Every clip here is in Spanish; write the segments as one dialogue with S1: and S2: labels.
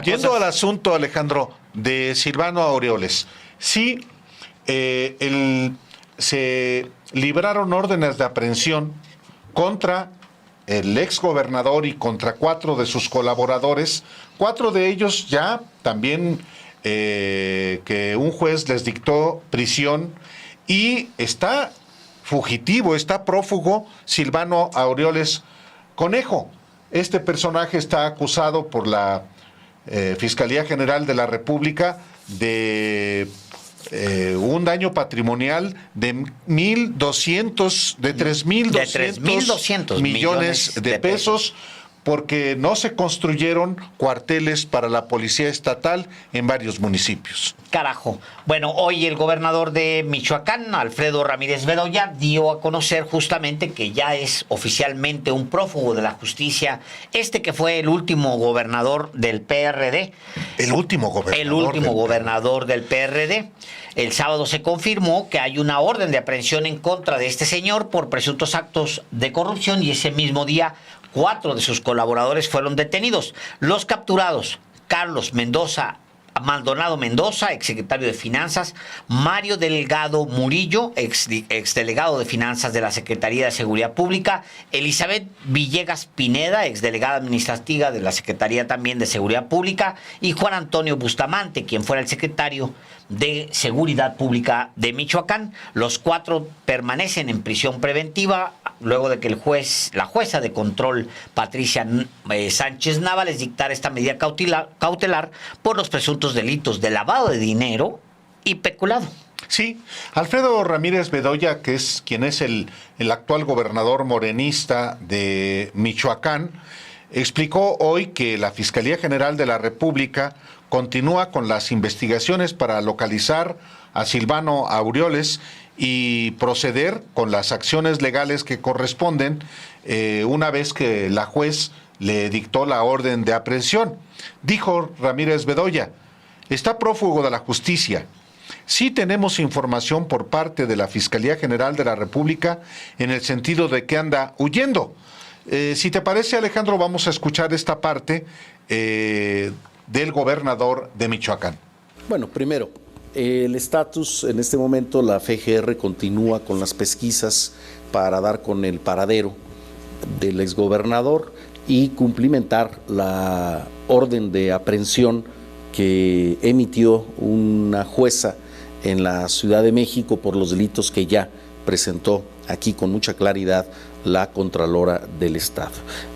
S1: Yendo al asunto, Alejandro, de Silvano Aureoles, sí, se libraron órdenes de aprehensión contra el exgobernador y contra 4 de sus colaboradores, 4 de ellos ya también que un juez les dictó prisión, y está fugitivo, está prófugo Silvano Aureoles Conejo. Este personaje está acusado por la Fiscalía General de la República de un daño patrimonial de 3.200 millones de pesos, porque no se construyeron cuarteles para la policía estatal en varios municipios.
S2: Carajo. Bueno, hoy el gobernador de Michoacán, Alfredo Ramírez Bedoya, dio a conocer justamente que ya es oficialmente un prófugo de la justicia, que fue el último gobernador del PRD.
S1: El último
S2: gobernador del PRD. El sábado se confirmó que hay una orden de aprehensión en contra de este señor por presuntos actos de corrupción, y ese mismo día 4 de sus colaboradores fueron detenidos. Los capturados: Carlos Maldonado Mendoza, exsecretario de Finanzas; Mario Delgado Murillo, exdelegado de Finanzas de la Secretaría de Seguridad Pública; Elizabeth Villegas Pineda, exdelegada administrativa de la Secretaría también de Seguridad Pública; y Juan Antonio Bustamante, quien fuera el secretario de Seguridad Pública de Michoacán. Los 4 permanecen en prisión preventiva luego de que la jueza de control Patricia Sánchez Nava les dictara esta medida cautelar por los presuntos delitos de lavado de dinero y peculado.
S1: Sí, Alfredo Ramírez Bedoya, quien es el actual gobernador morenista de Michoacán, explicó hoy que la Fiscalía General de la República continúa con las investigaciones para localizar a Silvano Aureoles y proceder con las acciones legales que corresponden una vez que la juez le dictó la orden de aprehensión. Dijo Ramírez Bedoya: está prófugo de la justicia. Sí tenemos información por parte de la Fiscalía General de la República en el sentido de que anda huyendo. Si te parece, Alejandro, vamos a escuchar esta parte del gobernador de Michoacán.
S3: Bueno, primero, el estatus en este momento, la FGR continúa con las pesquisas para dar con el paradero del exgobernador y cumplimentar la orden de aprehensión que emitió una jueza en la Ciudad de México por los delitos que ya presentó aquí con mucha claridad la Contralora del Estado.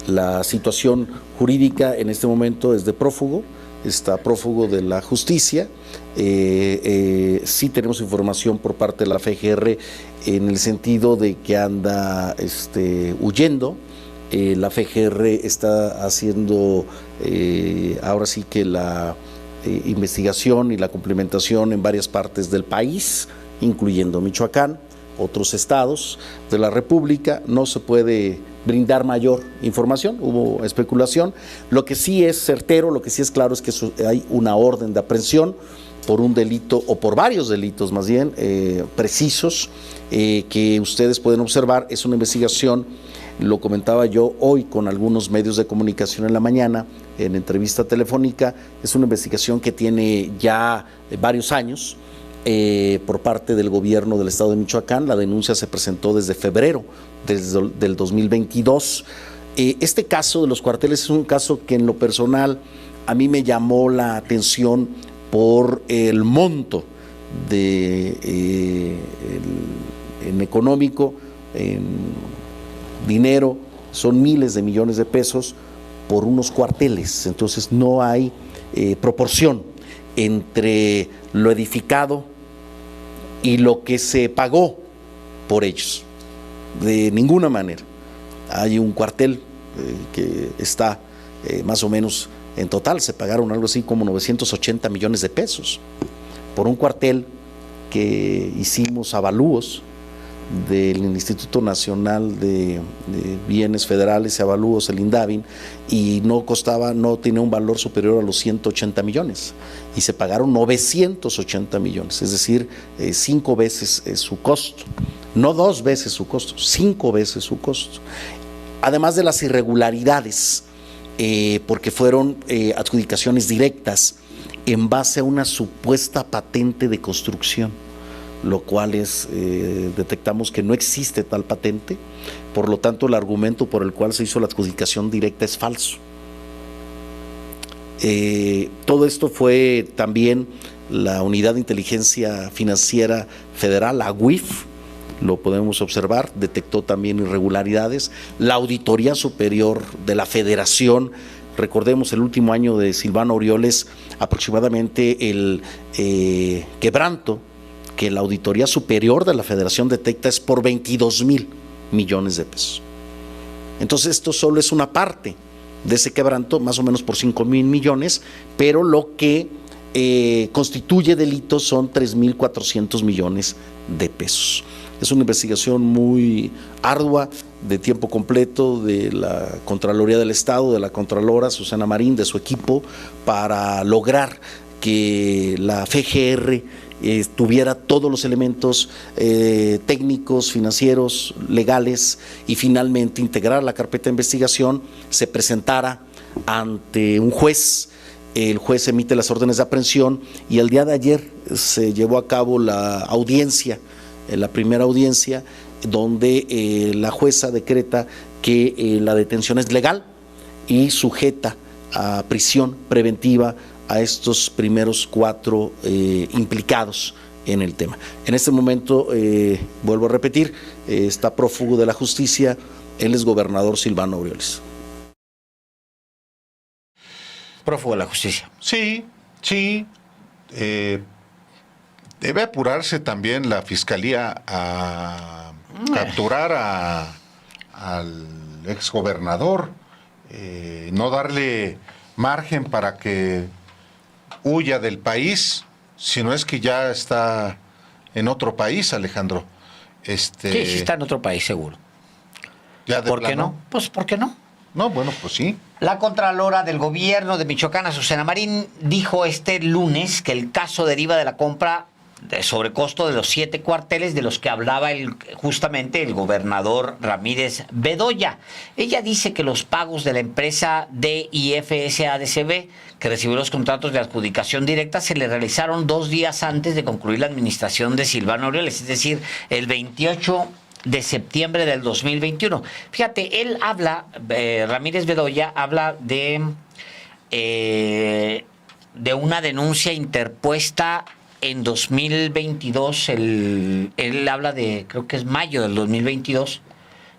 S3: La situación jurídica en este momento es de prófugo, está prófugo de la justicia. Sí tenemos información por parte de la FGR en el sentido de que anda huyendo. La FGR está haciendo ahora sí que la investigación y la cumplimentación en varias partes del país, incluyendo Michoacán, otros estados de la República. No se puede brindar mayor información, hubo especulación. Lo que sí es certero, lo que sí es claro es que hay una orden de aprehensión por un delito, o por varios delitos más bien, precisos, que ustedes pueden observar. Es una investigación, lo comentaba yo hoy con algunos medios de comunicación en la mañana, en entrevista telefónica. Es una investigación que tiene ya varios años, por parte del gobierno del estado de Michoacán. La denuncia se presentó desde febrero del 2022. Este caso de los cuarteles es un caso que en lo personal a mí me llamó la atención por el monto en económico, en dinero, son miles de millones de pesos por unos cuarteles. Entonces no hay proporción entre lo edificado y lo que se pagó por ellos, de ninguna manera. Hay un cuartel que está más o menos, en total se pagaron algo así como 980 millones de pesos por un cuartel que hicimos avalúos del Instituto Nacional de Bienes Federales y Avalúos, el INDABIN, y no tenía un valor superior a los 180 millones, y se pagaron 980 millones, es decir, 5 veces su costo, no 2 veces su costo, 5 veces su costo. Además de las irregularidades porque fueron adjudicaciones directas en base a una supuesta patente de construcción, lo cual detectamos que no existe tal patente, por lo tanto el argumento por el cual se hizo la adjudicación directa es falso. Todo esto fue también la Unidad de Inteligencia Financiera Federal, la UIF, lo podemos observar, detectó también irregularidades. La Auditoría Superior de la Federación, recordemos el último año de Silvano Aureoles, aproximadamente el quebranto que la Auditoría Superior de la Federación detecta es por 22,000 millones de pesos. Entonces esto solo es una parte de ese quebranto, más o menos por 5,000 millones, pero lo que constituye delito son 3,400 millones de pesos. Es una investigación muy ardua, de tiempo completo, de la Contraloría del Estado, de la Contralora Susana Marín, de su equipo, para lograr que la FGR tuviera todos los elementos técnicos, financieros, legales, y finalmente integrar la carpeta de investigación, se presentara ante un juez. El juez emite las órdenes de aprehensión y el día de ayer se llevó a cabo la audiencia, la primera audiencia, donde la jueza decreta que la detención es legal y sujeta a prisión preventiva a estos primeros 4 implicados en el tema. En este momento, vuelvo a repetir, está prófugo de la justicia el exgobernador Silvano Aureoles.
S2: Prófugo de la justicia.
S1: Sí. Debe apurarse también la fiscalía a capturar al exgobernador, no darle margen para que huya del país, si no es que ya está en otro país, Alejandro.
S2: Sí, está en otro país, seguro. ¿Por qué no? Pues, ¿por qué no?
S1: No, bueno, pues sí.
S2: La Contralora del Gobierno de Michoacán, Susana Marín, dijo este lunes que el caso deriva de la compra de sobrecosto de los 7 cuarteles de los que hablaba justamente el gobernador Ramírez Bedoya. Ella dice que los pagos de la empresa DIFS-ADCB, que recibió los contratos de adjudicación directa, se le realizaron 2 días antes de concluir la administración de Silvano Aureoles, es decir, el 28 de septiembre del 2021. Fíjate, él habla, Ramírez Bedoya habla de una denuncia interpuesta en 2022, él habla de, creo que es mayo del 2022.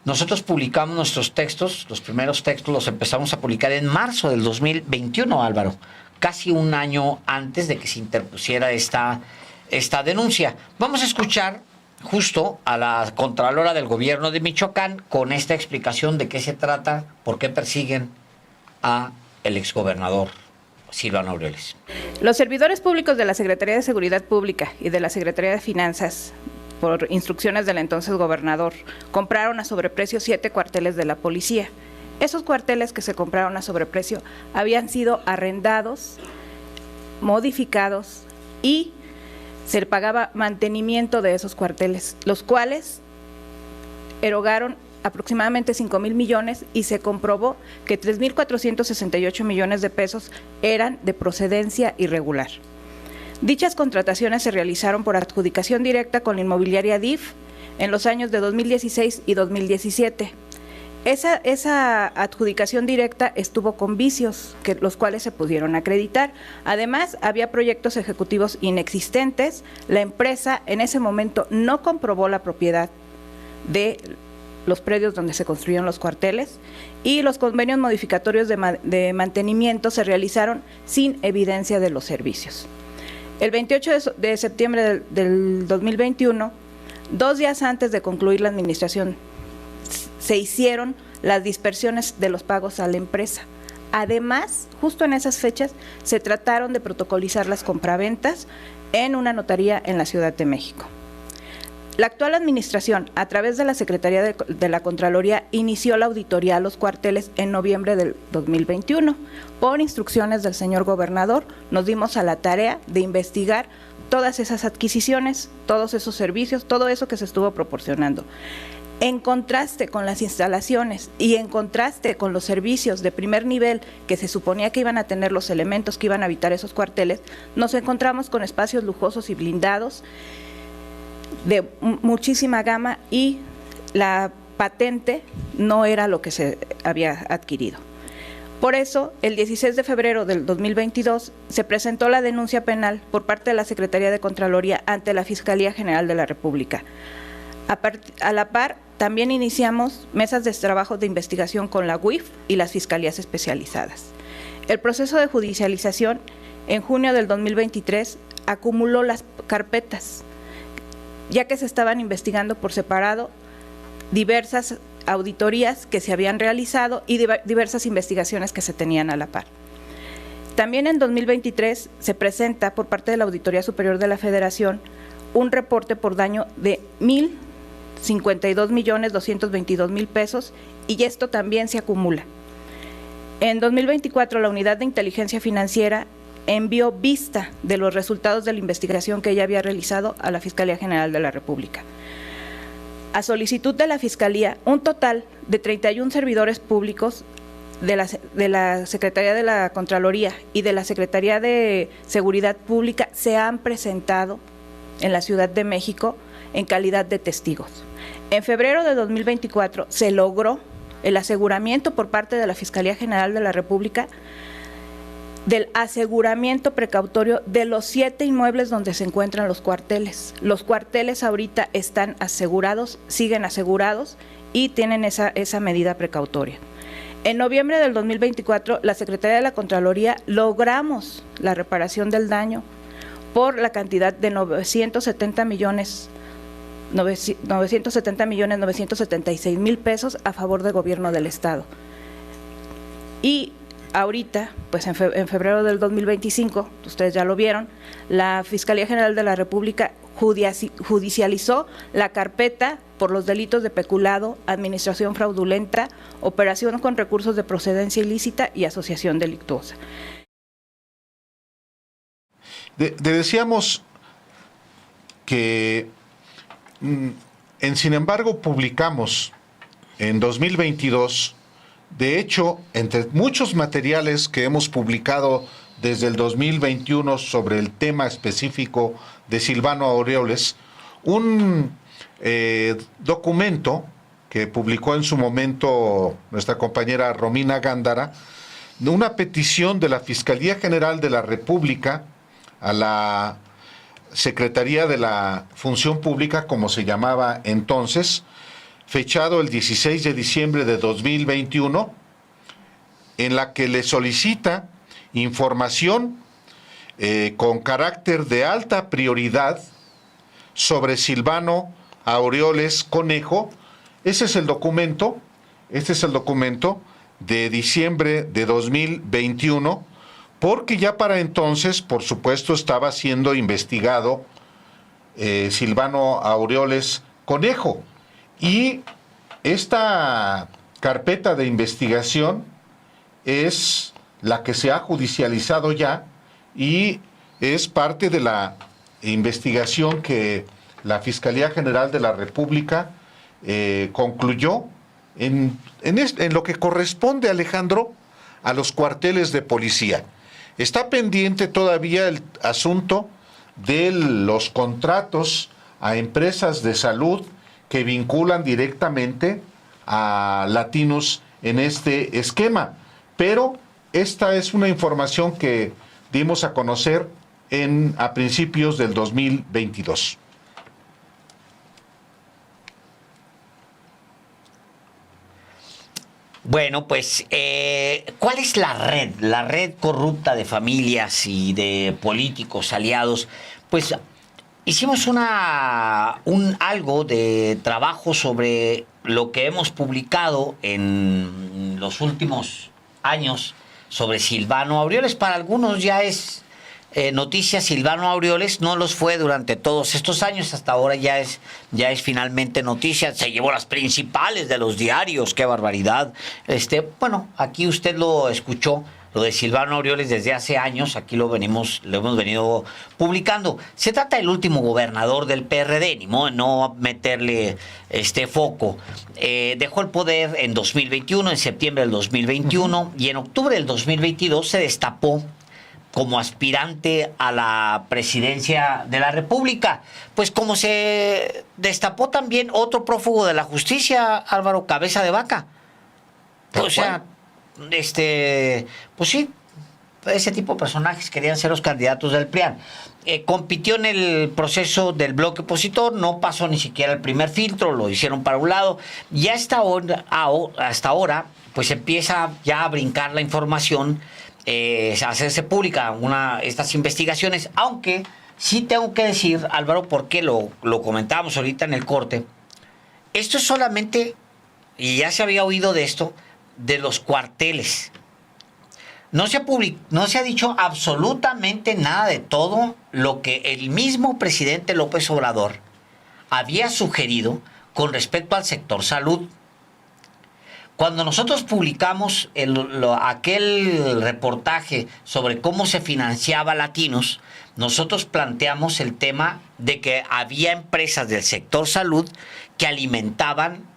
S2: Nosotros publicamos nuestros textos, los primeros textos los empezamos a publicar en marzo del 2021, Álvaro, casi un año antes de que se interpusiera esta denuncia. Vamos a escuchar justo a la Contralora del Gobierno de Michoacán con esta explicación de qué se trata, por qué persiguen a el exgobernador Silvano Aureoles.
S4: Los servidores públicos de la Secretaría de Seguridad Pública y de la Secretaría de Finanzas, por instrucciones del entonces gobernador, compraron a sobreprecio 7 cuarteles de la policía. Esos cuarteles que se compraron a sobreprecio habían sido arrendados, modificados y se pagaba mantenimiento de esos cuarteles, los cuales erogaron aproximadamente 5,000 millones y se comprobó que 3,468 millones de pesos eran de procedencia irregular. Dichas contrataciones se realizaron por adjudicación directa con la inmobiliaria DIF en los años de 2016 y 2017. Esa adjudicación directa estuvo con vicios, los cuales se pudieron acreditar. Además, había proyectos ejecutivos inexistentes. La empresa en ese momento no comprobó la propiedad de los predios donde se construyeron los cuarteles y los convenios modificatorios de mantenimiento se realizaron sin evidencia de los servicios. El 28 de septiembre del 2021, 2 días antes de concluir la administración, se hicieron las dispersiones de los pagos a la empresa. Además, justo en esas fechas, se trataron de protocolizar las compraventas en una notaría en la Ciudad de México. La actual administración, a través de la Secretaría de la Contraloría, inició la auditoría a los cuarteles en noviembre del 2021. Por instrucciones del señor gobernador, nos dimos a la tarea de investigar todas esas adquisiciones, todos esos servicios, todo eso que se estuvo proporcionando. En contraste con las instalaciones y en contraste con los servicios de primer nivel que se suponía que iban a tener los elementos que iban a habitar esos cuarteles, nos encontramos con espacios lujosos y blindados de muchísima gama, y la patente no era lo que se había adquirido. Por eso, el 16 de febrero del 2022 se presentó la denuncia penal por parte de la Secretaría de Contraloría ante la Fiscalía General de la República. A la par, también iniciamos mesas de trabajo de investigación con la UIF y las fiscalías especializadas. El proceso de judicialización en junio del 2023 acumuló las carpetas, ya que se estaban investigando por separado diversas auditorías que se habían realizado y diversas investigaciones que se tenían a la par. También en 2023 se presenta por parte de la Auditoría Superior de la Federación un reporte por daño de 1,052,222,000 pesos, y esto también se acumula. En 2024 la Unidad de Inteligencia Financiera envió vista de los resultados de la investigación que ella había realizado a la Fiscalía General de la República. A solicitud de la Fiscalía, un total de 31 servidores públicos de la Secretaría de la Contraloría y de la Secretaría de Seguridad Pública se han presentado en la Ciudad de México en calidad de testigos. En febrero de 2024 se logró el aseguramiento por parte de la Fiscalía General de la República del aseguramiento precautorio de los 7 inmuebles donde se encuentran los cuarteles. Los cuarteles ahorita están asegurados, siguen asegurados y tienen esa medida precautoria. En noviembre del 2024, la Secretaría de la Contraloría logramos la reparación del daño por la cantidad de 970,976,000 pesos a favor del gobierno del Estado. Y ahorita, pues en febrero del 2025, ustedes ya lo vieron, la Fiscalía General de la República judicializó la carpeta por los delitos de peculado, administración fraudulenta, operación con recursos de procedencia ilícita y asociación delictuosa.
S1: Decíamos que, sin embargo, publicamos en 2022, de hecho, entre muchos materiales que hemos publicado desde el 2021 sobre el tema específico de Silvano Aureoles, un documento que publicó en su momento nuestra compañera Romina Gándara, una petición de la Fiscalía General de la República a la Secretaría de la Función Pública, como se llamaba entonces, fechado el 16 de diciembre de 2021, en la que le solicita información con carácter de alta prioridad sobre Silvano Aureoles Conejo. Este es el documento de diciembre de 2021, porque ya para entonces, por supuesto, estaba siendo investigado Silvano Aureoles Conejo. Y esta carpeta de investigación es la que se ha judicializado ya y es parte de la investigación que la Fiscalía General de la República concluyó en lo que corresponde, Alejandro, a los cuarteles de policía. Está pendiente todavía el asunto de los contratos a empresas de salud que vinculan directamente a Latinus en este esquema. Pero esta es una información que dimos a conocer a principios del 2022.
S2: Bueno, pues, ¿cuál es la red corrupta de familias y de políticos aliados? Pues hicimos algo de trabajo sobre lo que hemos publicado en los últimos años sobre Silvano Aureoles. Para algunos ya es noticia. Silvano Aureoles no los fue durante todos estos años, hasta ahora ya es finalmente noticia. Se llevó las principales de los diarios, qué barbaridad. Bueno, aquí usted lo escuchó lo de Silvano Aureoles desde hace años, aquí lo hemos venido publicando. Se trata del último gobernador del PRD, ni modo de no meterle foco. Dejó el poder en 2021, en septiembre del 2021, y en octubre del 2022 se destapó como aspirante a la presidencia de la República. Pues como se destapó también otro prófugo de la justicia, Álvaro, Cabeza de Vaca. O sea, pues sí, ese tipo de personajes querían ser los candidatos del PRIAN. Compitió en el proceso del bloque opositor, no pasó ni siquiera el primer filtro, lo hicieron para un lado, y hasta ahora, pues empieza ya a brincar la información, a hacerse pública estas investigaciones, aunque sí tengo que decir, Álvaro, porque lo comentábamos ahorita en el corte, esto es solamente, y ya se había oído de esto, de los cuarteles. No se ha dicho absolutamente nada de todo lo que el mismo presidente López Obrador había sugerido con respecto al sector salud. Cuando nosotros publicamos aquel reportaje sobre cómo se financiaba Latinos, nosotros planteamos el tema de que había empresas del sector salud que alimentaban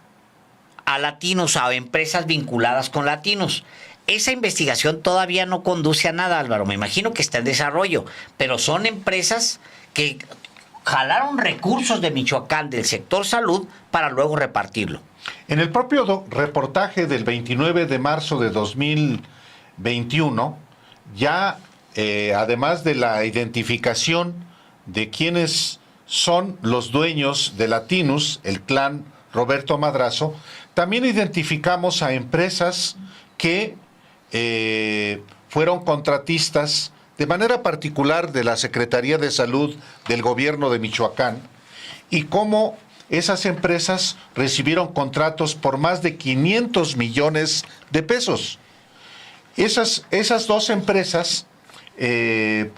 S2: a Latinos, a empresas vinculadas con Latinos. Esa investigación todavía no conduce a nada, Álvaro. Me imagino que está en desarrollo, pero son empresas que jalaron recursos de Michoacán, del sector salud, para luego repartirlo.
S1: En el propio reportaje del 29 de marzo de 2021, ya además de la identificación de quiénes son los dueños de Latinus, el clan Roberto Madrazo, también identificamos a empresas que fueron contratistas de manera particular de la Secretaría de Salud del gobierno de Michoacán, y cómo esas empresas recibieron contratos por más de 500 millones de pesos. Esas dos empresas, entre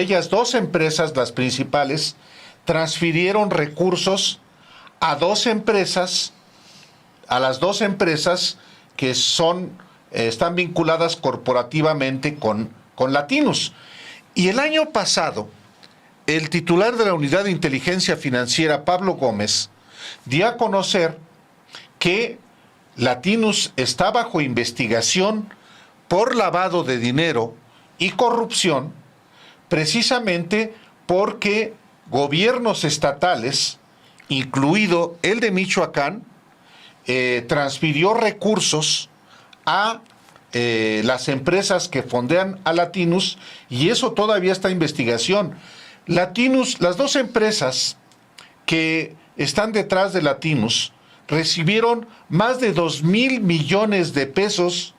S1: ellas dos empresas, las principales, transfirieron recursos a las dos empresas que están vinculadas corporativamente con Latinos. Y el año pasado, el titular de la Unidad de Inteligencia Financiera, Pablo Gómez, dio a conocer que Latinos está bajo investigación por lavado de dinero y corrupción, precisamente porque gobiernos estatales, incluido el de Michoacán, transfirió recursos a las empresas que fondean a Latinus, y eso todavía está en investigación. Latinus, las dos empresas que están detrás de Latinus, recibieron más de 2,000 millones de pesos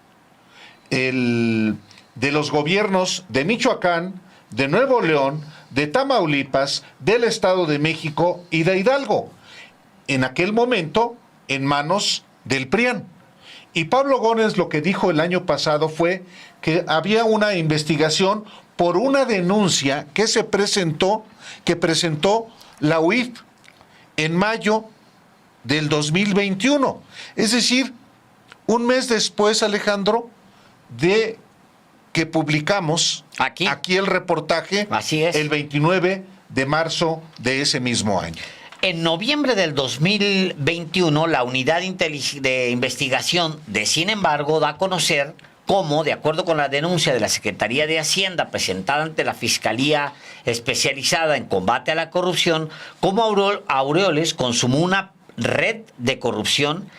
S1: de los gobiernos de Michoacán, de Nuevo León, de Tamaulipas, del Estado de México y de Hidalgo, en aquel momento en manos del PRIAN. Y Pablo Gómez lo que dijo el año pasado fue que había una investigación por una denuncia que presentó la UIF en mayo del 2021. Es decir, un mes después, Alejandro, de que publicamos aquí el reportaje.
S2: Así es.
S1: El 29 de marzo de ese mismo año.
S2: En noviembre del 2021, la Unidad de Investigación de Sin embargo da a conocer cómo, de acuerdo con la denuncia de la Secretaría de Hacienda presentada ante la Fiscalía Especializada en Combate a la Corrupción, cómo Aureoles consumó una red de corrupción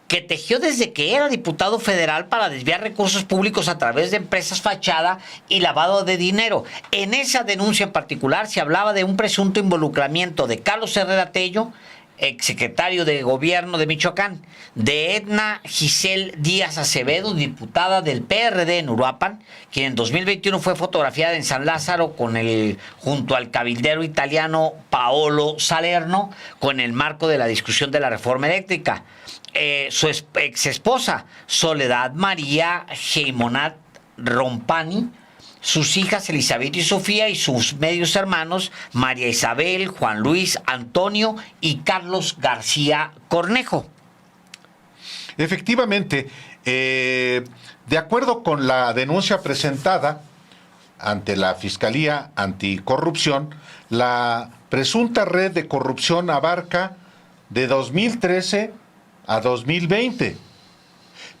S2: que tejió desde que era diputado federal para desviar recursos públicos a través de empresas fachada y lavado de dinero. En esa denuncia en particular se hablaba de un presunto involucramiento de Carlos Herrera Tello, exsecretario de Gobierno de Michoacán, de Edna Giselle Díaz Acevedo, diputada del PRD en Uruapan, quien en 2021 fue fotografiada en San Lázaro junto al cabildero italiano Paolo Salerno, con el marco de la discusión de la reforma eléctrica. Su ex esposa, Soledad María Geimonat Rompani, sus hijas Elizabeth y Sofía, y sus medios hermanos María Isabel, Juan Luis, Antonio y Carlos García Cornejo.
S1: Efectivamente, De acuerdo con la denuncia presentada ante la Fiscalía Anticorrupción, la presunta red de corrupción abarca de 2013 a 2020,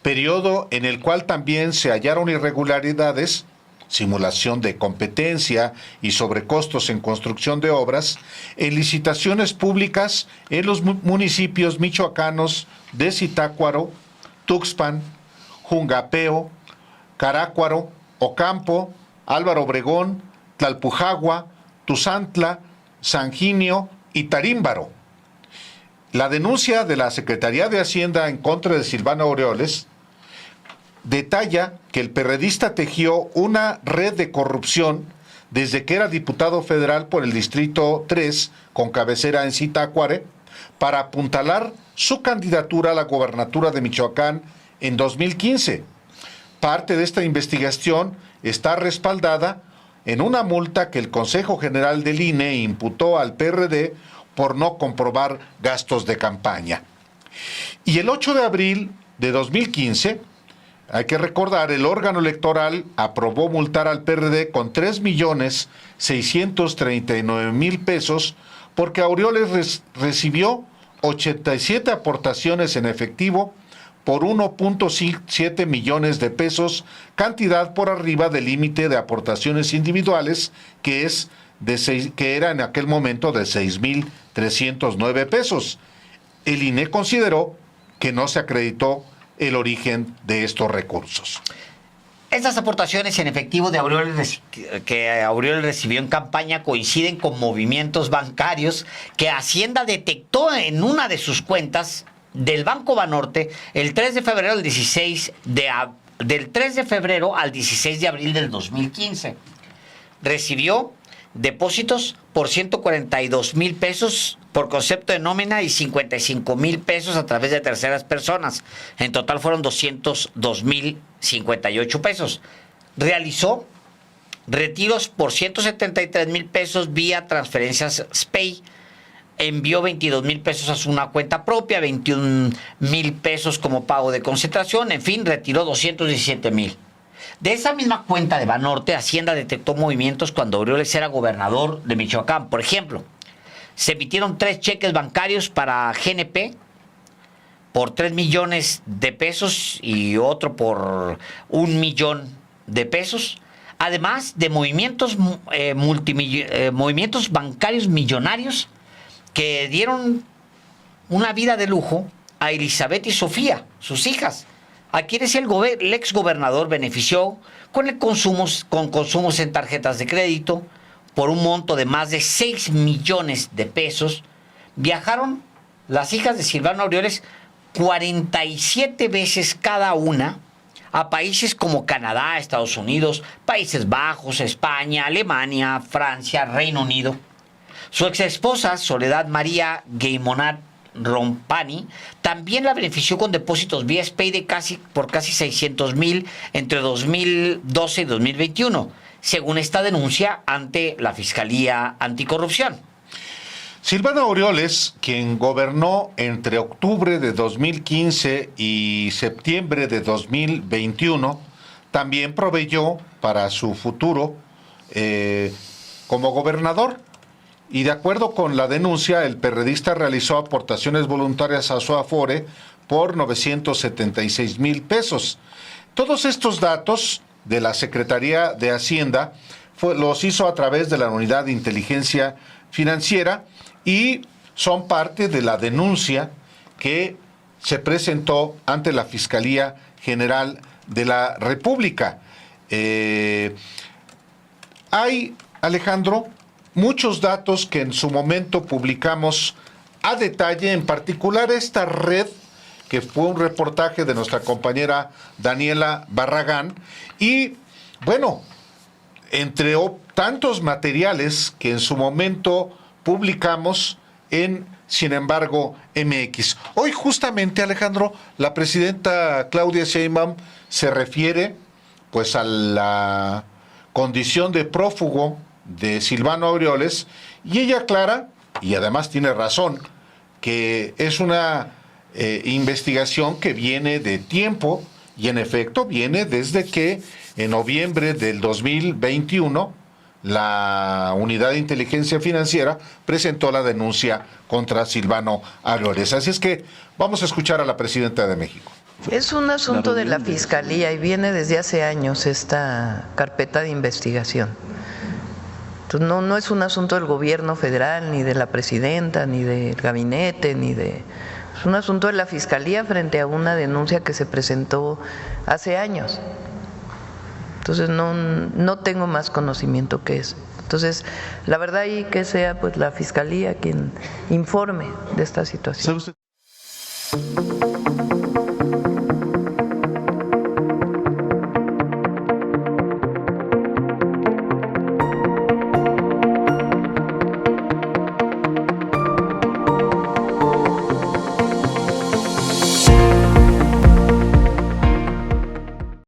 S1: periodo en el cual también se hallaron irregularidades, simulación de competencia y sobrecostos en construcción de obras, en licitaciones públicas en los municipios michoacanos de Zitácuaro, Tuxpan, Jungapeo, Carácuaro, Ocampo, Álvaro Obregón, Tlalpujagua, Tuzantla, Sanginio y Tarímbaro. La denuncia de la Secretaría de Hacienda en contra de Silvano Aureoles detalla que el perredista tejió una red de corrupción desde que era diputado federal por el Distrito 3, con cabecera en Zitácuaro, para apuntalar su candidatura a la gobernatura de Michoacán en 2015. Parte de esta investigación está respaldada en una multa que el Consejo General del INE imputó al PRD por no comprobar gastos de campaña. Y el 8 de abril de 2015, hay que recordar, el órgano electoral aprobó multar al PRD con 3,639,000 pesos porque Aureoles recibió 87 aportaciones en efectivo por 1.7 millones de pesos, cantidad por arriba del límite de aportaciones individuales, que era en aquel momento de 6,309 pesos. El INE consideró que no se acreditó el origen de estos recursos.
S2: Estas aportaciones en efectivo de Aureoles que Aureoles recibió en campaña coinciden con movimientos bancarios que Hacienda detectó en una de sus cuentas del Banco Banorte el 3 de febrero al 16 del 3 de febrero al 16 de abril del 2015. Recibió depósitos por 142,000 pesos por concepto de nómina y 55,000 pesos a través de terceras personas. En total fueron 202,058 pesos. Realizó retiros por 173,000 pesos vía transferencias SPEI. Envió 22,000 pesos a una cuenta propia, 21,000 pesos como pago de concentración. En fin, retiró 217,000. De esa misma cuenta de Banorte, Hacienda detectó movimientos cuando Aureoles era gobernador de Michoacán. Por ejemplo, se emitieron 3 cheques bancarios para GNP por 3 millones de pesos y otro por 1 millón de pesos. Además de movimientos bancarios millonarios que dieron una vida de lujo a Elizabeth y Sofía, sus hijas, a quienes el exgobernador benefició con consumos en tarjetas de crédito por un monto de más de 6 millones de pesos. Viajaron las hijas de Silvano Aureoles 47 veces cada una a países como Canadá, Estados Unidos, Países Bajos, España, Alemania, Francia, Reino Unido. Su exesposa, Soledad María Gueymonat Rompani, también la benefició con depósitos vía SPEI por casi 600,000 entre 2012 y 2021, según esta denuncia ante la Fiscalía Anticorrupción.
S1: Silvano Aureoles, quien gobernó entre octubre de 2015 y septiembre de 2021, también proveyó para su futuro como gobernador. Y de acuerdo con la denuncia, el perredista realizó aportaciones voluntarias a su Afore por 976,000 pesos. Todos estos datos de la Secretaría de Hacienda los hizo a través de la Unidad de Inteligencia Financiera y son parte de la denuncia que se presentó ante la Fiscalía General de la República. Hay, Alejandro, muchos datos que en su momento publicamos a detalle, en particular esta red, que fue un reportaje de nuestra compañera Daniela Barragán, y bueno, entre tantos materiales que en su momento publicamos en Sin embargo MX. Hoy justamente, Alejandro, la presidenta Claudia Sheinbaum se refiere pues a la condición de prófugo de Silvano Aureoles, y ella aclara, y además tiene razón, que es una investigación que viene de tiempo Y en efecto viene desde que en noviembre del 2021 la Unidad de Inteligencia Financiera presentó la denuncia contra Silvano Aureoles. Así es que vamos a escuchar a la presidenta de México.
S5: Es un asunto de la Fiscalía y viene desde hace años esta carpeta de investigación. Entonces, no es un asunto del gobierno federal, ni de la presidenta, ni del gabinete, es un asunto de la Fiscalía frente a una denuncia que se presentó hace años. Entonces no tengo más conocimiento que eso. Entonces, la verdad y que sea pues la Fiscalía quien informe de esta situación.